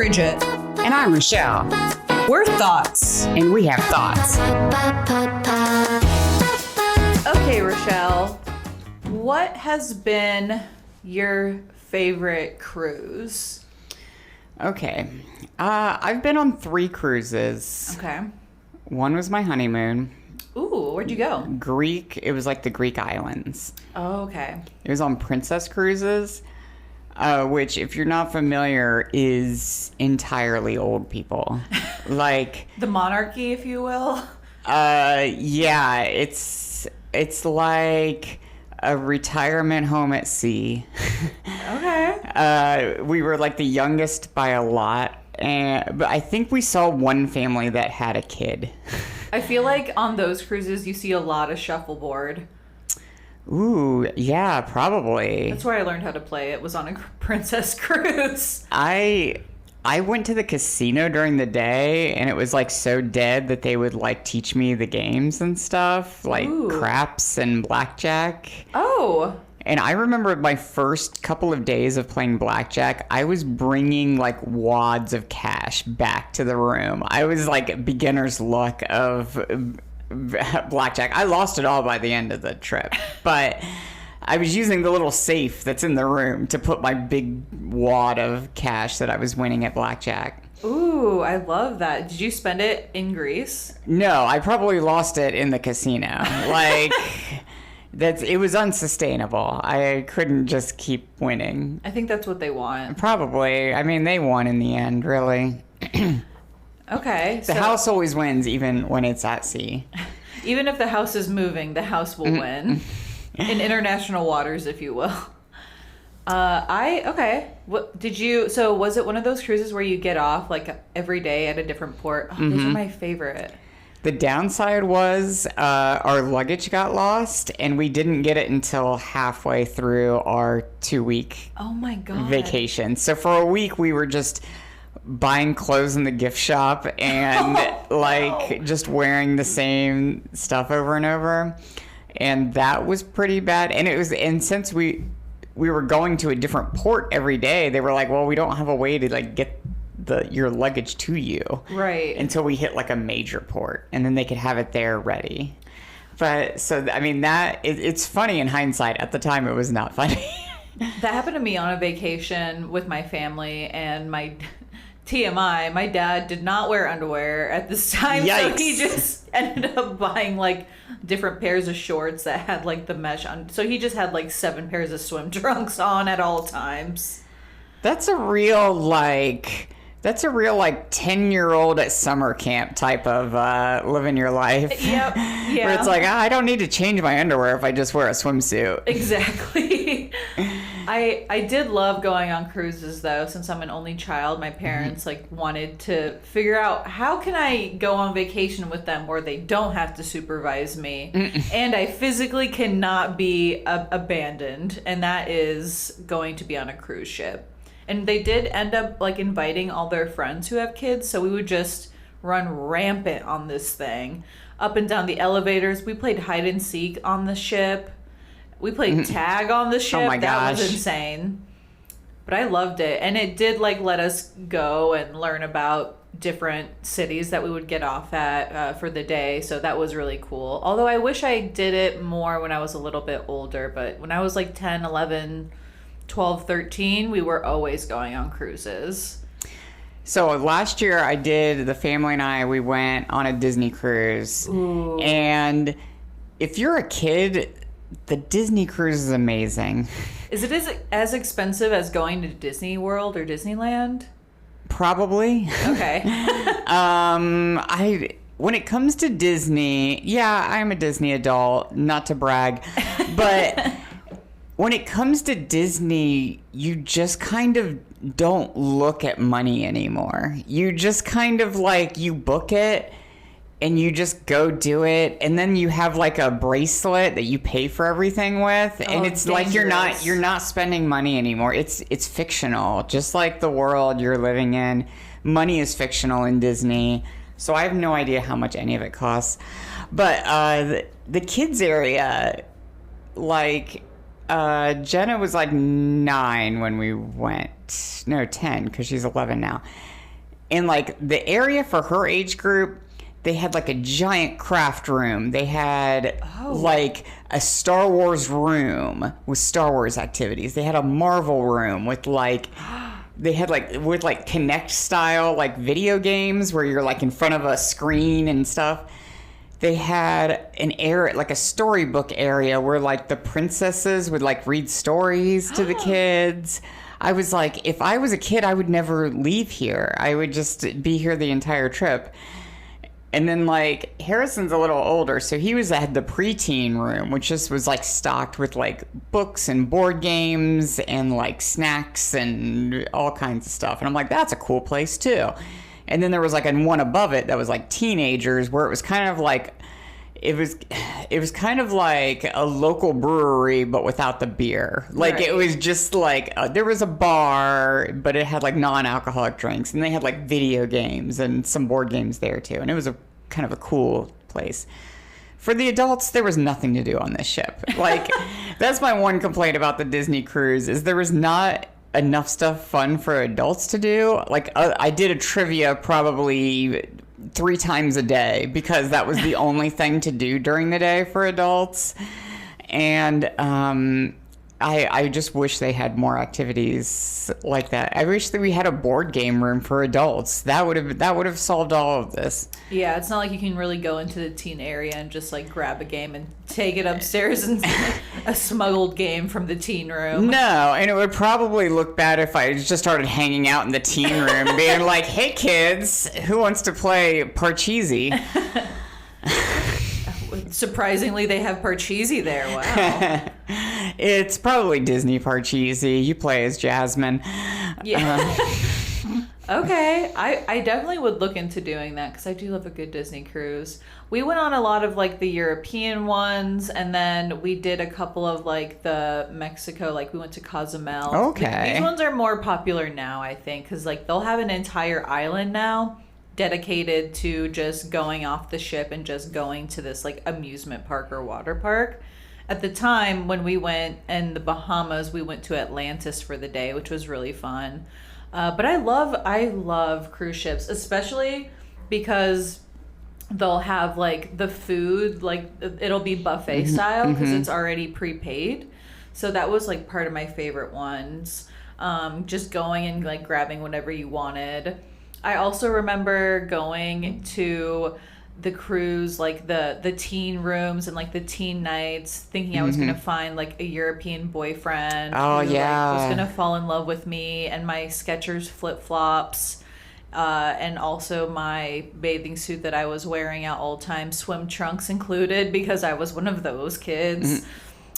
Bridget. And I'm Rochelle. We're Thoughts. And we have thoughts. Okay, Rochelle, what has been your favorite cruise? Okay. I've been on 3 cruises. Okay. One was my honeymoon. Ooh, where'd you go? Greek. It was like the Greek islands. Oh, okay. It was on Princess Cruises, which, if you're not familiar, is entirely old people. Like... The monarchy, if you will. Yeah, it's like a retirement home at sea. Okay. We were like the youngest by a lot, but I think we saw one family that had a kid. I feel like on those cruises you see a lot of shuffleboard. Ooh, yeah, probably. That's where I learned how to play. It was on a Princess Cruise. I went to the casino during the day, and it was like so dead that they would like teach me the games and stuff, like craps and blackjack. Oh. And I remember my first couple of days of playing blackjack, I was bringing like wads of cash back to the room. I was like beginner's luck of blackjack. I lost it all by the end of the trip, but I was using the little safe that's in the room to put my big wad of cash that I was winning at blackjack. Ooh, I love that. Did you spend it in Greece? No, I probably lost it in the casino. Like... It was unsustainable. I couldn't just keep winning. I think that's what they want. Probably. I mean, they won in the end, really. Okay. The house always wins, even when it's at sea. Even if the house is moving, the house will win. In international waters, if you will. What did you? So was it one of those cruises where you get off like every day at a different port? Oh, those are my favorite. The downside was our luggage got lost, and we didn't get it until halfway through our 2-week vacation. So for a week, we were just buying clothes in the gift shop and just wearing the same stuff over and over. And that was pretty bad. And since we were going to a different port every day, they were like, well, we don't have a way to like get your luggage to you, right, until we hit like a major port, and then they could have it there ready. But so I mean, it's funny in hindsight. At the time, it was not funny. That happened to me on a vacation with my family, and my TMI, my dad did not wear underwear at this time. Yikes. So he just ended up buying like different pairs of shorts that had like the mesh on. So he just had like 7 pairs of swim trunks on at all times. That's a real 10-year-old at summer camp type of living your life. Yep. Yeah. Where it's like, I don't need to change my underwear if I just wear a swimsuit. Exactly. I did love going on cruises though, since I'm an only child. My parents wanted to figure out how can I go on vacation with them where they don't have to supervise me and I physically cannot be abandoned, and that is going to be on a cruise ship. And they did end up inviting all their friends who have kids, so we would just run rampant on this thing. Up and down the elevators. We played hide and seek on the ship. We played tag on the ship. Oh my gosh. That was insane. But I loved it. And it did let us go and learn about different cities that we would get off at for the day. So that was really cool. Although I wish I did it more when I was a little bit older. But when I was 10, 11... 12, 13, we were always going on cruises. So last year the family and I, we went on a Disney cruise. Ooh. And if you're a kid, the Disney cruise is amazing. Is it as expensive as going to Disney World or Disneyland? Probably. Okay. When it comes to Disney, yeah, I'm a Disney adult, not to brag, but when it comes to Disney, you just kind of don't look at money anymore. You just kind of you book it and you just go do it, and then you have a bracelet that you pay for everything with, and it's dangerous. you're not spending money anymore. It's fictional, just like the world you're living in. Money is fictional in Disney, so I have no idea how much any of it costs. But the kids area, Jenna was like 9 when we went. No, 10, because she's 11 now. And like the area for her age group, they had like a giant craft room. They had like a Star Wars room with Star Wars activities. They had a Marvel room with like, they had like, with like Kinect style, like video games where you're like in front of a screen and stuff. They had an area, like a storybook area where like the princesses would like read stories to the kids. I was like, if I was a kid, I would never leave here. I would just be here the entire trip. And then like Harrison's a little older, so he had the preteen room, which just was like stocked with like books and board games and like snacks and all kinds of stuff. And I'm like, that's a cool place too. And then there was like one above it that was like teenagers, where it was kind of like it was kind of like a local brewery but without the beer. Like It was just like there was a bar, but it had like non-alcoholic drinks, and they had like video games and some board games there too. And it was a kind of a cool place. For the adults, there was nothing to do on this ship. Like that's my one complaint about the Disney cruise, is there was not enough stuff fun for adults to do. Like I did a trivia probably 3 times a day because that was the only thing to do during the day for adults. And I just wish they had more activities like that. I wish that we had a board game room for adults. That would have solved all of this. Yeah, it's not like you can really go into the teen area and just like grab a game and take it upstairs and a smuggled game from the teen room. No, and it would probably look bad if I just started hanging out in the teen room being like, hey kids, who wants to play Parcheesi? Surprisingly, they have Parcheesi there. Wow. It's probably Disney Parcheesi. You play as Jasmine. Yeah. Okay. I definitely would look into doing that because I do love a good Disney cruise. We went on a lot of like the European ones, and then we did a couple of like the Mexico, like we went to Cozumel. Okay. These ones are more popular now, I think, because like they'll have an entire island now dedicated to just going off the ship and just going to this like amusement park or water park. At the time when we went in the Bahamas, we went to Atlantis for the day, which was really fun. But I love cruise ships, especially because they'll have like the food, like it'll be buffet style because it's already prepaid. So that was like part of my favorite ones. Just going and like grabbing whatever you wanted. I also remember going to the cruise, like the teen rooms and like the teen nights, thinking I was going to find like a European boyfriend who like, was going to fall in love with me, and my Skechers flip-flops, and also my bathing suit that I was wearing at all times, swim trunks included, because I was one of those kids.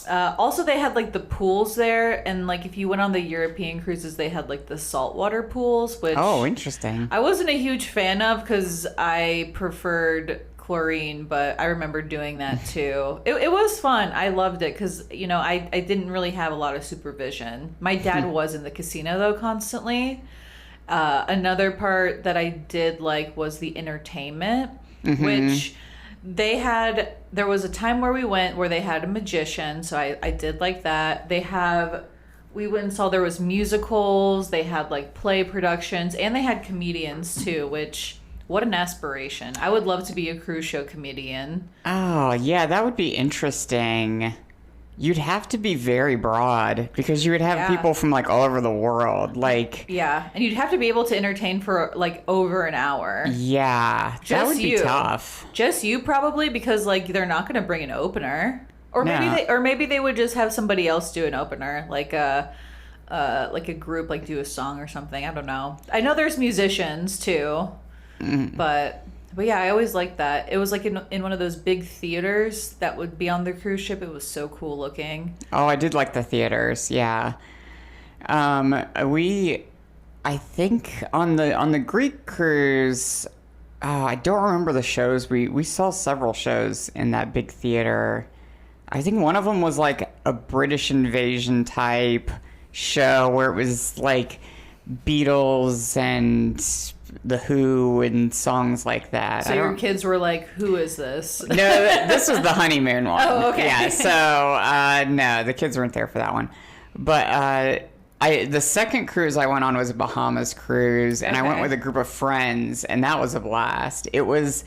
Also, they had like the pools there, and like if you went on the European cruises, they had like the saltwater pools, which interesting. I wasn't a huge fan of because I preferred chlorine, but I remember doing that too. It was fun. I loved it because I didn't really have a lot of supervision. My dad was in the casino though constantly. Another part that I did like was the entertainment, which there was a time where we went where they had a magician, so I did like that. We went and saw there was musicals, they had like play productions, and they had comedians too, which, what an aspiration. I would love to be a cruise show comedian. Oh, yeah, that would be interesting. You'd have to be very broad because you would have people from like all over the world. Like, yeah, and you'd have to be able to entertain for like over an hour. Yeah, that would be tough. Just you probably, because like they're not going to bring an opener, or maybe they would just have somebody else do an opener, like a group like do a song or something. I don't know. I know there's musicians too, but yeah, I always liked that. It was like in one of those big theaters that would be on the cruise ship. It was so cool looking. Oh, I did like the theaters. Yeah. I think on the Greek cruise, I don't remember the shows. We saw several shows in that big theater. I think one of them was like a British invasion type show where it was like Beatles and The Who and songs like that. So your kids were like, who is this? No, this was the honeymoon one. Oh, okay. Yeah, so no, the kids weren't there for that one. But the second cruise I went on was a Bahamas cruise, and I went with a group of friends, and that was a blast. It was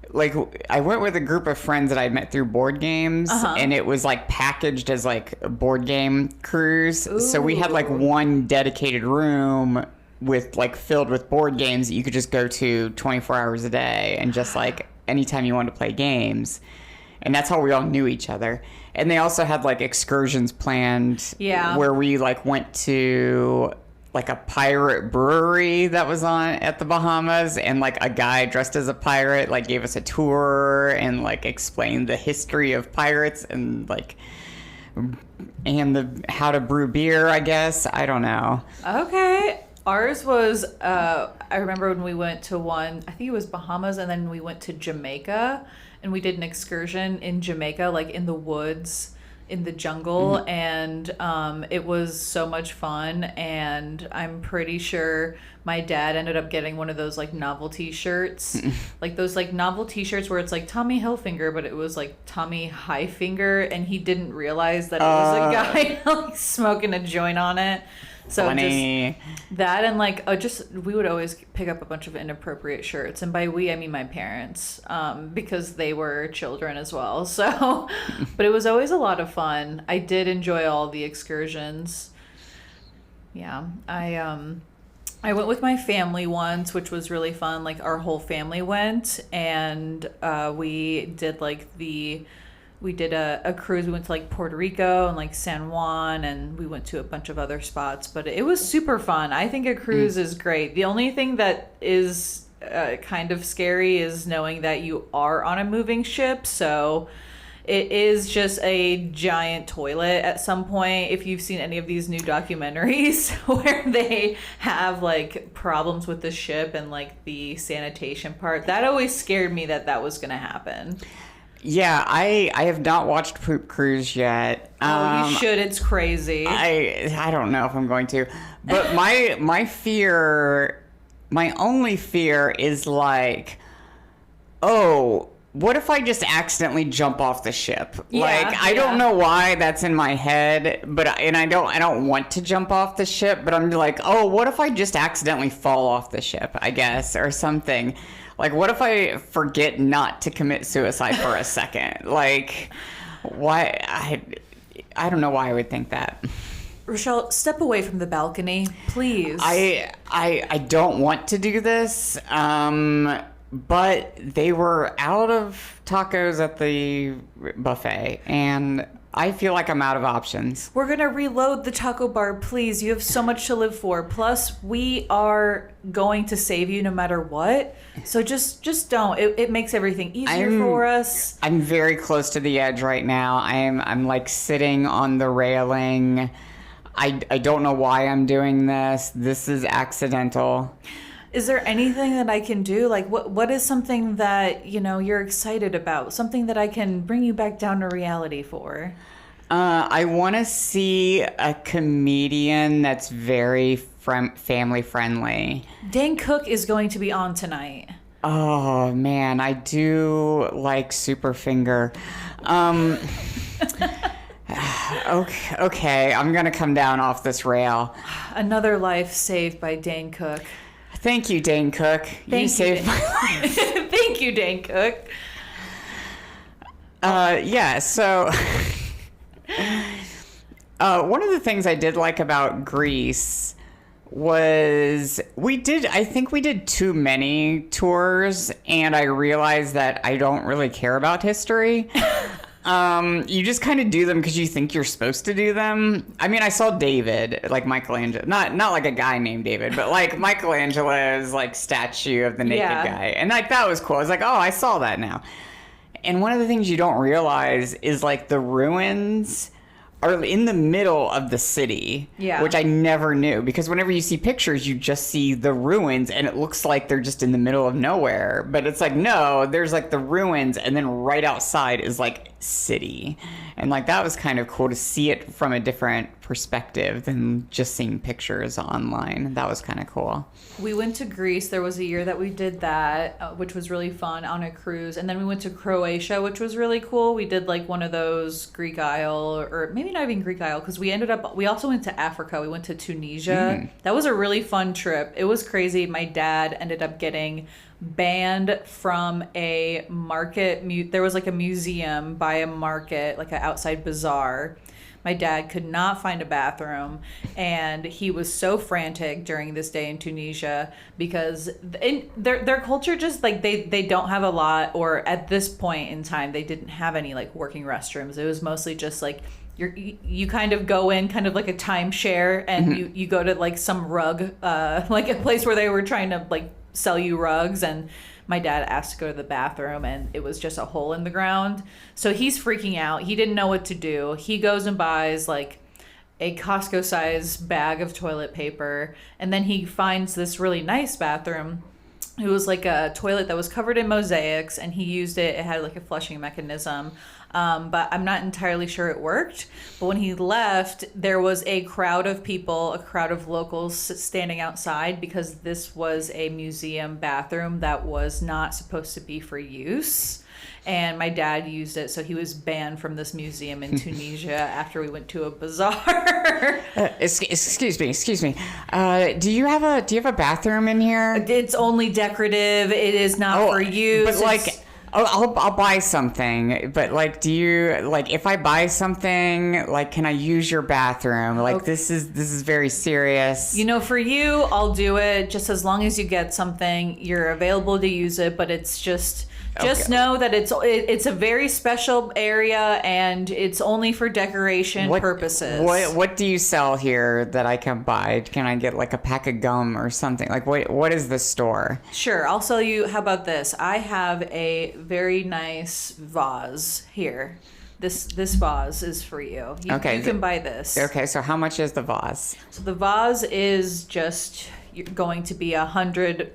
like, I went with a group of friends that I met through board games, and it was like packaged as like a board game cruise. Ooh. So we had like one dedicated room with like filled with board games that you could just go to 24 hours a day, and just like anytime you wanted to play games. And that's how we all knew each other. And they also had like excursions planned where we like went to like a pirate brewery that was on at the Bahamas, and like a guy dressed as a pirate like gave us a tour and like explained the history of pirates and like how to brew beer, I guess. I don't know. Okay. Ours was, I remember when we went to one, I think it was Bahamas, and then we went to Jamaica, and we did an excursion in Jamaica, like in the woods, in the jungle, and it was so much fun, and I'm pretty sure my dad ended up getting one of those like novelty shirts, like those like novelty shirts where it's like Tommy Hilfiger, but it was like Tommy Highfinger, and he didn't realize that it was a guy like smoking a joint on it. So funny. Just that, and like we would always pick up a bunch of inappropriate shirts, and by we I mean my parents, because they were children as well. So, but it was always a lot of fun. I did enjoy all the excursions. Yeah, I went with my family once, which was really fun. Like our whole family went, and we did a cruise. We went to like Puerto Rico and like San Juan, and we went to a bunch of other spots, but it was super fun. I think a cruise is great. The only thing that is kind of scary is knowing that you are on a moving ship. So it is just a giant toilet at some point. If you've seen any of these new documentaries where they have like problems with the ship and like the sanitation part, that always scared me that was going to happen. Yeah, I have not watched Poop Cruise yet. You should. It's crazy. I don't know if I'm going to. But my only fear is like, oh, what if I just accidentally jump off the ship? I don't know why that's in my head, and I don't want to jump off the ship, but I'm like, oh, what if I just accidentally fall off the ship, I guess, or something. Like, what if I forget not to commit suicide for a second? Like, why? I don't know why I would think that. Rochelle, step away from the balcony, please. I don't want to do this, but they were out of tacos at the buffet, and I feel like I'm out of options. We're going to reload the taco bar, please. You have so much to live for. Plus, we are going to save you no matter what. So just don't. It makes everything easier for us. I'm very close to the edge right now. I'm like sitting on the railing. I don't know why I'm doing this. This is accidental. Is there anything that I can do? Like, what is something that, you're excited about? Something that I can bring you back down to reality for? I want to see a comedian that's very family friendly. Dane Cook is going to be on tonight. Oh, man. I do like Superfinger. Okay. I'm going to come down off this rail. Another life saved by Dane Cook. Thank you, Dane Cook. You saved my life. Thank you, Dane Cook. So one of the things I did like about Greece was I think we did too many tours, and I realized that I don't really care about history. You just kind of do them because you think you're supposed to do them. I mean, I saw David, like Michelangelo, not like a guy named David, but like Michelangelo's like statue of the naked guy. And like, that was cool. I was like, oh, I saw that now. And one of the things you don't realize is like the ruins are in the middle of the city, which I never knew, because whenever you see pictures, you just see the ruins and it looks like they're just in the middle of nowhere. But it's like, no, there's like the ruins, and then right outside is like city. And like that was kind of cool to see it from a different perspective than just seeing pictures online. That was kind of cool. We went to Greece. There was a year that we did that, which was really fun on a cruise. And then we went to Croatia, which was really cool. We did like one of those Greek Isle, or maybe not even Greek Isle, because we also went to Africa. We went to Tunisia. That was a really fun trip. It was crazy. My dad ended up getting banned from a market. There was like a museum by a market, like an outside bazaar. My dad could not find a bathroom, and he was so frantic during this day in Tunisia because their culture just like they don't have a lot, or at this point in time they didn't have any like working restrooms. It was mostly just like you kind of go in kind of like a timeshare, and you go to like some rug like a place where they were trying to like sell you rugs, and my dad asked to go to the bathroom and it was just a hole in the ground. So he's freaking out. He didn't know what to do. He goes and buys like a Costco size bag of toilet paper, and then he finds this really nice bathroom. It was like a toilet that was covered in mosaics, and he used it. It had like a flushing mechanism. But I'm not entirely sure it worked. But when he left, there was a crowd of people, a crowd of locals standing outside, because this was a museum bathroom that was not supposed to be for use. And my dad used it, so he was banned from this museum in Tunisia after we went to a bazaar. Excuse me. Do you have a bathroom in here? It's only decorative. It is not for use. But like, I'll buy something. But like, do you like if I buy something, like, can I use your bathroom? Like, this is very serious. You know, for you, I'll do it. Just as long as you get something, you're available to use it. But it's just know that it's a very special area, and it's only for decoration purposes. What do you sell here that I can buy? Can I get like a pack of gum or something? Like what is the store? Sure, I'll sell you. How about this? I have a very nice vase here. This vase is for you. You can buy this. Okay, so how much is the vase? So the vase is just going to be 100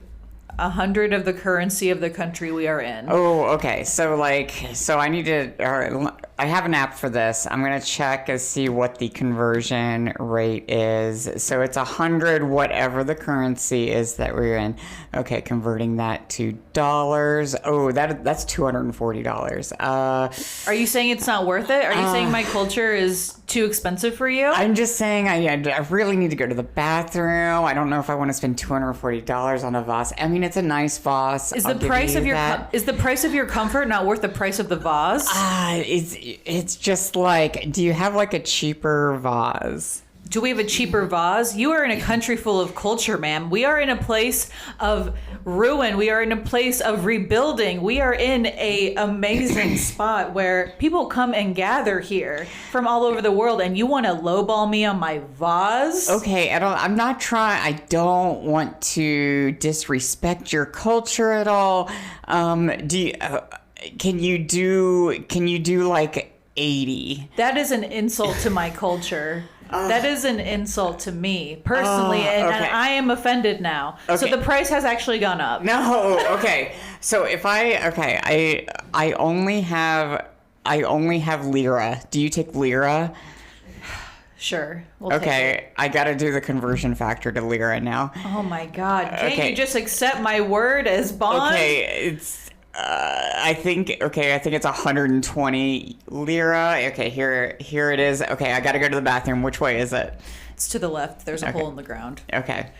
of the currency of the country we are in. Oh, okay. So I need to. I have an app for this. I'm gonna check and see what the conversion rate is. So it's 100, whatever the currency is that we're in. Okay, converting that to dollars. Oh, that's $240. Are you saying it's not worth it? Are you saying my culture is too expensive for you? I'm just saying I really need to go to the bathroom. I don't know if I want to spend $240 on a vase. I mean, it's a nice vase. Is the price of your comfort not worth the price of the vase? It's just like, do you have like a cheaper vase? Do we have a cheaper vase? You are in a country full of culture, ma'am. We are in a place of ruin. We are in a place of rebuilding. We are in a amazing spot where people come and gather here from all over the world, and you want to lowball me on my vase? Okay, I'm not trying. I don't want to disrespect your culture at all. Can you do like 80? That is an insult to my culture. That is an insult to me personally, and I am offended now. Okay. So the price has actually gone up. No, okay. So if I only have lira. Do you take lira? Sure. I gotta do the conversion factor to lira now. Oh my God! Can't you just accept my word as bond? Okay, it's. I think it's 120 lira. Okay, here it is. Okay, I gotta go to the bathroom. Which way is it? It's to the left. There's a hole in the ground. Okay.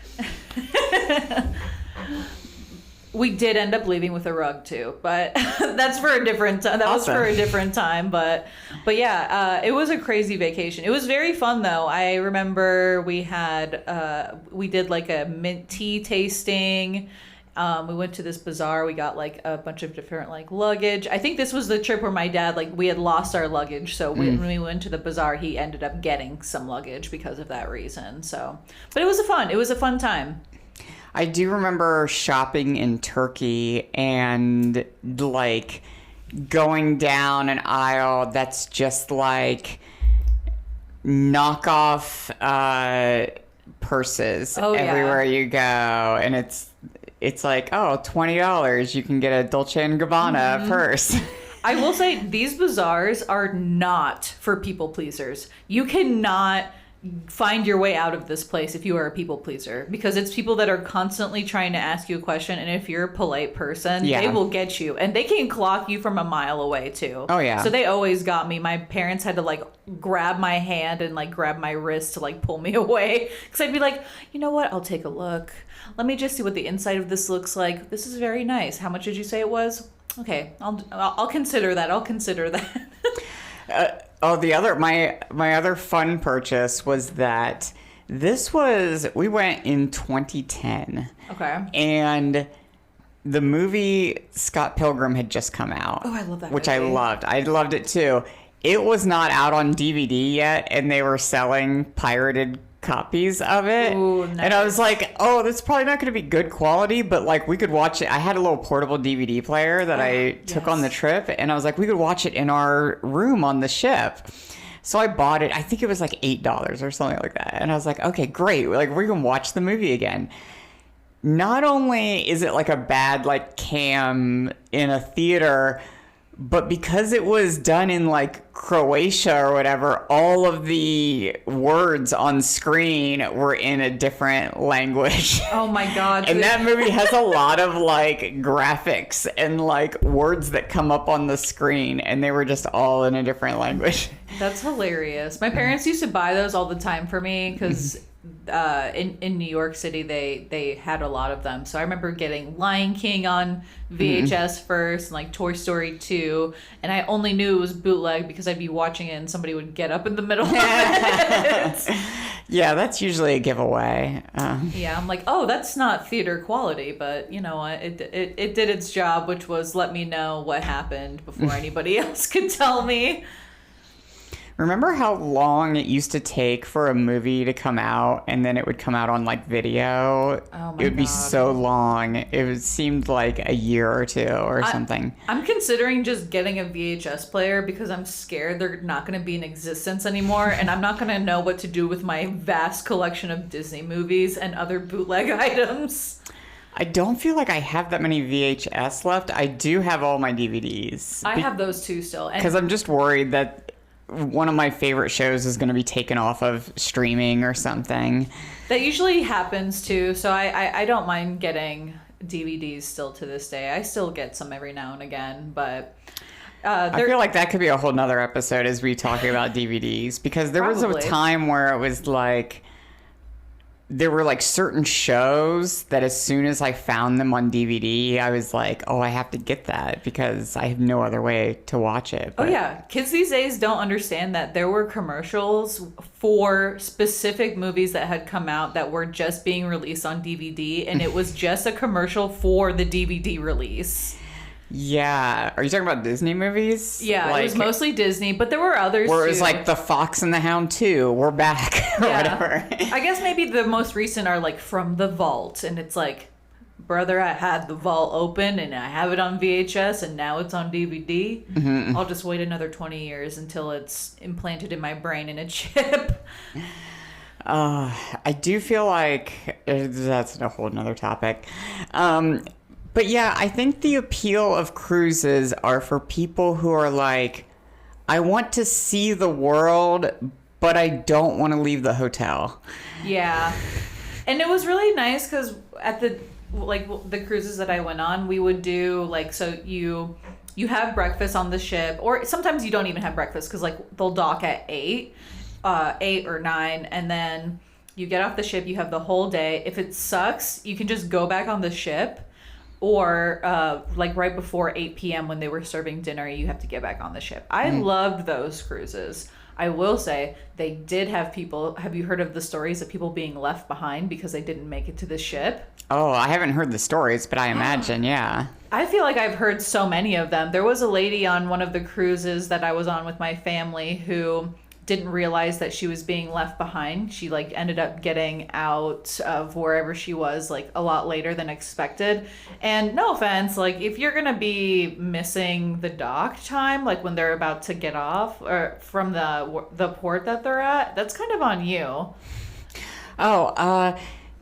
We did end up leaving with a rug too, but that's for a different time. That was for a different time, but yeah, it was a crazy vacation. It was very fun though. I remember we did like a mint tea tasting. We went to this bazaar. We got like a bunch of different like luggage. I think this was the trip where my dad, like, we had lost our luggage. So when we went to the bazaar, he ended up getting some luggage because of that reason. So, but it was a fun time. I do remember shopping in Turkey and like going down an aisle that's just like knockoff purses everywhere you go, and it's like, oh, $20, you can get a Dolce & Gabbana purse. I will say these bazaars are not for people pleasers. You cannot find your way out of this place if you are a people pleaser, because it's people that are constantly trying to ask you a question, and if you're a polite person, they will get you, and they can clock you from a mile away too. Oh yeah. So they always got me. My parents had to like grab my hand and like grab my wrist to like pull me away, because I'd be like, you know what, I'll take a look. Let me just see what the inside of this looks like. This is very nice. How much did you say it was? Okay, I'll consider that. I'll consider that. My other fun purchase was that we went in 2010. Okay. And the movie Scott Pilgrim had just come out. Oh, I love that which movie. I loved. I loved it too. It was not out on DVD yet, and they were selling pirated copies of it. Ooh, nice. And I was like, oh, that's probably not going to be good quality, but like we could watch it. I had a little portable DVD player that I took on the trip, and I was like, we could watch it in our room on the ship. So I bought it. I think it was like $8 or something like that. And I was like, okay, great. Like we can watch the movie again. Not only is it like a bad like cam in a theater, but because it was done in like Croatia or whatever, all of the words on screen were in a different language. Oh my God. And that movie has a lot of like graphics and like words that come up on the screen, and they were just all in a different language. That's hilarious. My parents used to buy those all the time for me because in New York City they had a lot of them. So I remember getting Lion King on VHS first, and like Toy Story 2, and I only knew it was bootleg because I'd be watching it and somebody would get up in the middle of it. Yeah, that's usually a giveaway. Yeah, I'm like, oh, that's not theater quality, but you know what? It did its job, which was let me know what happened before anybody else could tell me. Remember how long it used to take for a movie to come out, and then it would come out on like video? Oh my It would be God. so long. It seemed like a year or two or something. I'm considering just getting a VHS player because I'm scared they're not going to be in existence anymore, and I'm not going to know what to do with my vast collection of Disney movies and other bootleg items. I don't feel like I have that many VHS left. I do have all my DVDs. I have those too still. Because I'm just worried that one of my favorite shows is going to be taken off of streaming or something. That usually happens too, so I don't mind getting DVDs still to this day. I still get some every now and again, but I feel like that could be a whole nother episode as we talking about DVDs, because there was a time where it was like there were like certain shows that as soon as I found them on DVD, I was like, oh, I have to get that because I have no other way to watch it. But... Oh, yeah. Kids these days don't understand that there were commercials for specific movies that had come out that were just being released on DVD, and it was just a commercial for the DVD release. Yeah. Are you talking about Disney movies? Yeah, like, it was mostly Disney, but there were others where too. it was like The Fox and the Hound 2, we're back, or whatever. I guess maybe the most recent are like From the Vault, and it's like, brother, I had the vault open and I have it on VHS and now it's on DVD. Mm-hmm. I'll just wait another 20 years until it's implanted in my brain in a chip. I do feel like that's a whole nother topic. But yeah, I think the appeal of cruises are for people who are like, I want to see the world, but I don't want to leave the hotel. Yeah. And it was really nice because at the cruises that I went on, we would do like, so you have breakfast on the ship, or sometimes you don't even have breakfast because like they'll dock at 8 or 9, and then you get off the ship, you have the whole day. If it sucks, you can just go back on the ship. Or like right before 8 p.m. when they were serving dinner, you have to get back on the ship. I loved those cruises. I will say they did have people. Have you heard of the stories of people being left behind because they didn't make it to the ship? Oh, I haven't heard the stories, but I imagine, yeah. I feel like I've heard so many of them. There was a lady on one of the cruises that I was on with my family who didn't realize that she was being left behind. She like ended up getting out of wherever she was like a lot later than expected. And no offense, like if you're gonna be missing the dock time, like when they're about to get off or from the port that they're at, that's kind of on you.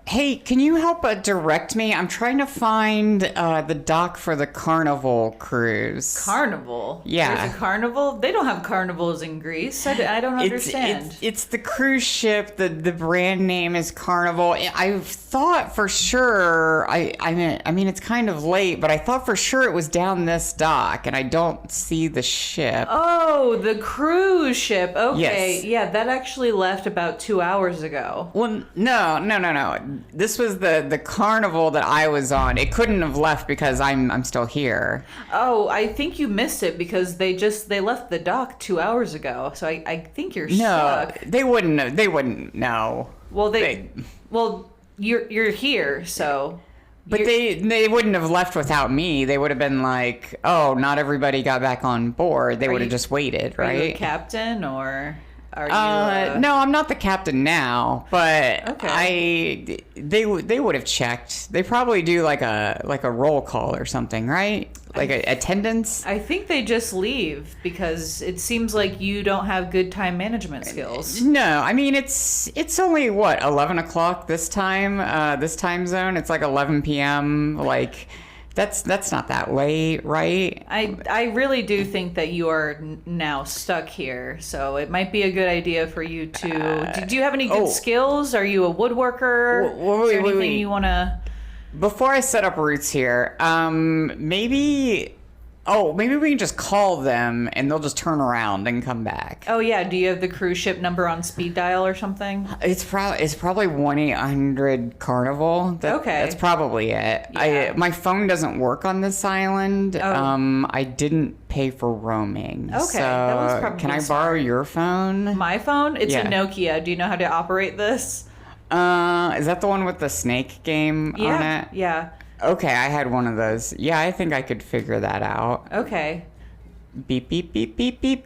Hey, can you help direct me? I'm trying to find the dock for the Carnival cruise. Carnival? Yeah. There's a carnival? They don't have carnivals in Greece. I don't understand. It's the cruise ship. The brand name is Carnival. I thought for sure, I mean, it's kind of late, but I thought for sure it was down this dock, and I don't see the ship. Oh, the cruise ship. Okay. Yes. Yeah, that actually left about 2 hours ago. Well, no. This was the Carnival that I was on. It couldn't have left because I'm still here. Oh, I think you missed it because they left the dock 2 hours ago. So I think you're stuck. They wouldn't know. Well, you're here, so. But they wouldn't have left without me. They would have been like, oh, not everybody got back on board. They would have just waited, right? Are you a captain or? Are you, no, I'm not the captain now, but okay. They would have checked. They probably do like a roll call or something, right? Like attendance. I think they just leave because it seems like you don't have good time management skills. No, I mean it's only what 11 o'clock this time zone. It's like 11 p.m. Like. That's not that late, right? I really do think that you are now stuck here, so it might be a good idea for you to. Do you have any good skills? Are you a woodworker? Is there anything you want to? Before I set up roots here, maybe we can just call them and they'll just turn around and come back. Oh yeah, do you have the cruise ship number on speed dial or something? It's probably 1-800 Carnival. That's probably it. Yeah. My phone doesn't work on this island. I didn't pay for roaming. Okay, so that was probably can I smart. borrow your phone? My phone? It's a Nokia. Do you know how to operate this? Is that the one with the snake game on it? Yeah. Okay, I had one of those. Yeah, I think I could figure that out. Okay. Beep, beep, beep, beep, beep.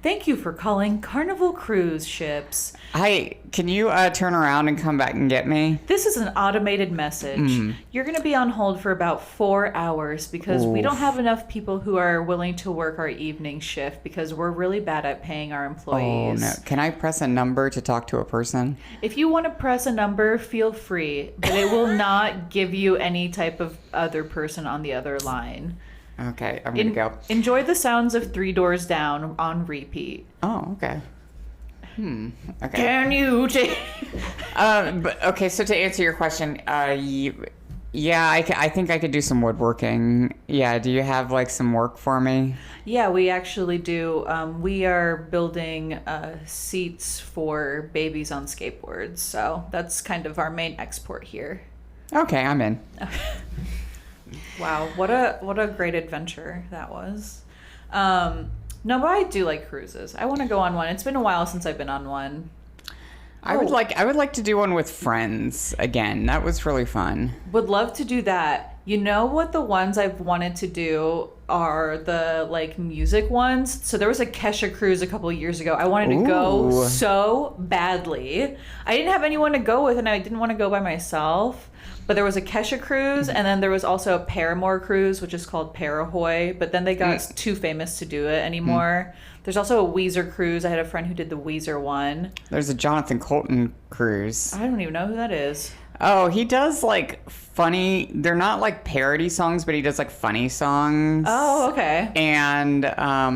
Thank you for calling Carnival Cruise Ships. Hi, can you turn around and come back and get me? This is an automated message. You're going to be on hold for about 4 hours because we don't have enough people who are willing to work our evening shift because we're really bad at paying our employees. Oh, no. Can I press a number to talk to a person? If you want to press a number, feel free, but it will not give you any type of other person on the other line. Okay, I'm going to go. Enjoy the sounds of Three Doors Down on repeat. Oh, okay. Okay. Can you take... Okay, so to answer your question, yeah, I think I could do some woodworking. Yeah, do you have like some work for me? Yeah, we actually do. We are building seats for babies on skateboards, so that's kind of our main export here. Okay, I'm in. Wow, what a great adventure that was. No, but I do like cruises. I want to go on one. It's been a while since I've been on one. I would like to do one with friends again. That was really fun. Would love to do that. You know what the ones I've wanted to do are the like music ones. So there was a Kesha cruise a couple of years ago. I wanted to go so badly. I didn't have anyone to go with and I didn't want to go by myself. But there was a Kesha cruise, and then there was also a Paramore cruise, which is called Parahoy. But then they got too famous to do it anymore. There's also a Weezer cruise. I had a friend who did the Weezer one. There's a Jonathan Colton cruise. I don't even know who that is. Oh, he does like funny. They're not like parody songs, but he does like funny songs. Oh, okay. And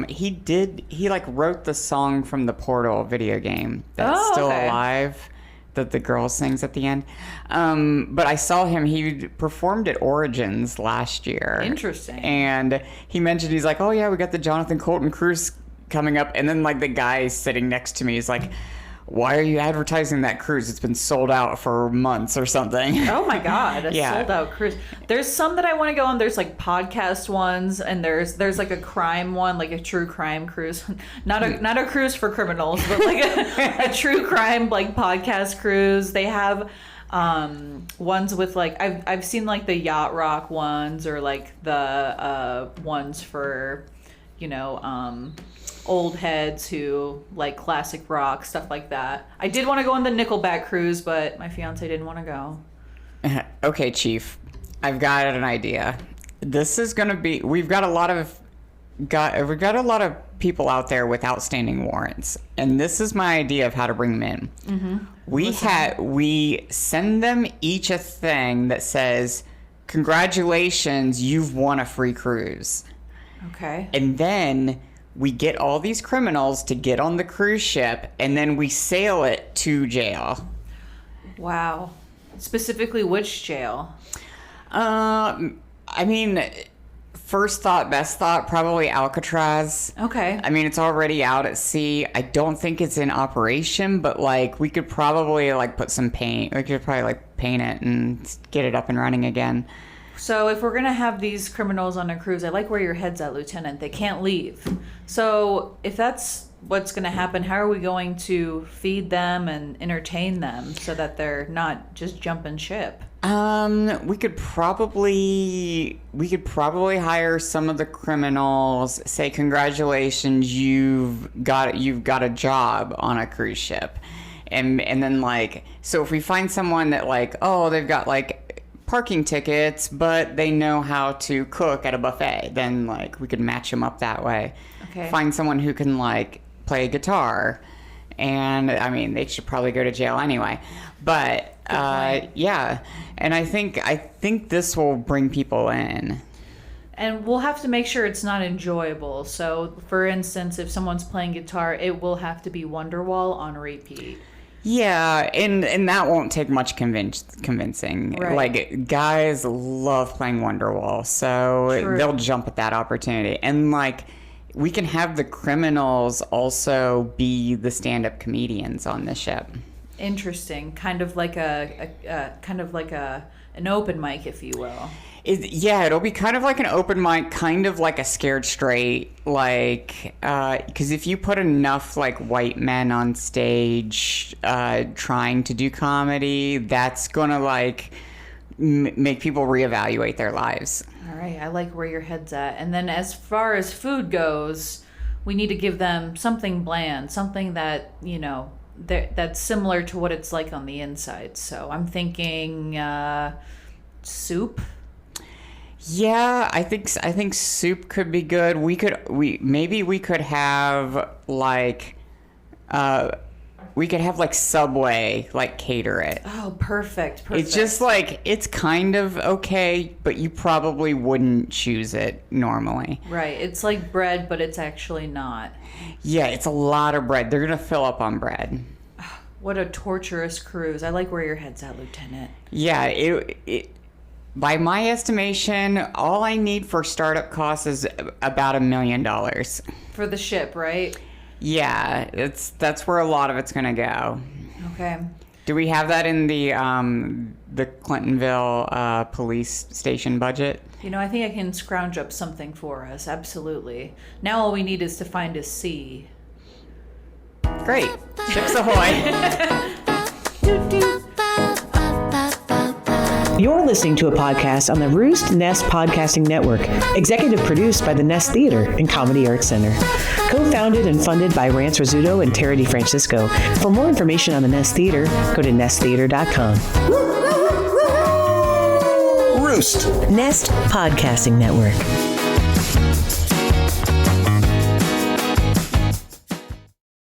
he like wrote the song from the Portal video game that's still alive. That the girl sings at the end. But I saw him, he performed at Origins last year. Interesting. And he mentioned, he's like, oh yeah, we got the Jonathan Colton cruise coming up. And then like the guy sitting next to me is like, why are you advertising that cruise? It's been sold out for months or something. Oh my God, a sold out cruise. There's some that I want to go on. There's like podcast ones, and there's like a crime one, like a true crime cruise. Not a cruise for criminals, but like a true crime like podcast cruise. They have ones with like I've seen like the yacht rock ones or like the ones for old heads who like classic rock, stuff like that. I did want to go on the Nickelback cruise, but my fiance didn't want to go. Okay, Chief. I've got an idea. This is going to be... We've got a lot of people out there with outstanding warrants, and this is my idea of how to bring them in. Mm-hmm. We send them each a thing that says, "Congratulations, you've won a free cruise." Okay. And then we get all these criminals to get on the cruise ship, and then we sail it to jail. Wow. Specifically, which jail? I mean, first thought, best thought, probably Alcatraz. Okay. I mean, it's already out at sea. I don't think it's in operation, but like we could probably like put some paint. We could probably like paint it and get it up and running again. So if we're going to have these criminals on a cruise, I like where your head's at, Lieutenant. They can't leave. So if that's what's going to happen, how are we going to feed them and entertain them so that they're not just jumping ship? We could probably hire some of the criminals, say, "Congratulations, you've got a job on a cruise ship." And then like, so if we find someone that like, oh, they've got like parking tickets, but they know how to cook at a buffet, then like we could match them up that way. Okay. Find someone who can like play guitar, and I mean they should probably go to jail anyway. But yeah, and I think this will bring people in. And we'll have to make sure it's not enjoyable. So, for instance, if someone's playing guitar, it will have to be Wonderwall on repeat. Yeah, and that won't take much convincing. Right. Like, guys love playing Wonderwall, so True. They'll jump at that opportunity. And, like, we can have the criminals also be the stand-up comedians on the ship. Interesting. Kind of like an open mic, if you will. It'll be kind of like an open mic, kind of like a Scared Straight, like, because if you put enough, like, white men on stage trying to do comedy, that's gonna, like, make people reevaluate their lives. All right, I like where your head's at. And then as far as food goes, we need to give them something bland, something that, you know, that's similar to what it's like on the inside. So I'm thinking soup. Yeah, I think soup could be good. We could have like Subway like cater it. Oh, perfect. It's just like, it's kind of okay, but you probably wouldn't choose it normally. Right. It's like bread, but it's actually not. Yeah, it's a lot of bread. They're gonna fill up on bread. What a torturous cruise. I like where your head's at, Lieutenant. Yeah, it by my estimation, all I need for startup costs is about $1 million. For the ship, right? Yeah, that's where a lot of it's gonna go. Okay. Do we have that in the Clintonville police station budget? You know, I think I can scrounge up something for us. Absolutely. Now all we need is to find a sea. Great. Ships ahoy. You're listening to a podcast on the Roost Nest Podcasting Network, executive produced by the Nest Theater and Comedy Arts Center. Co-founded and funded by Rance Rizzuto and Tara DeFrancisco. For more information on the Nest Theater, go to nesttheater.com. Roost Nest Podcasting Network.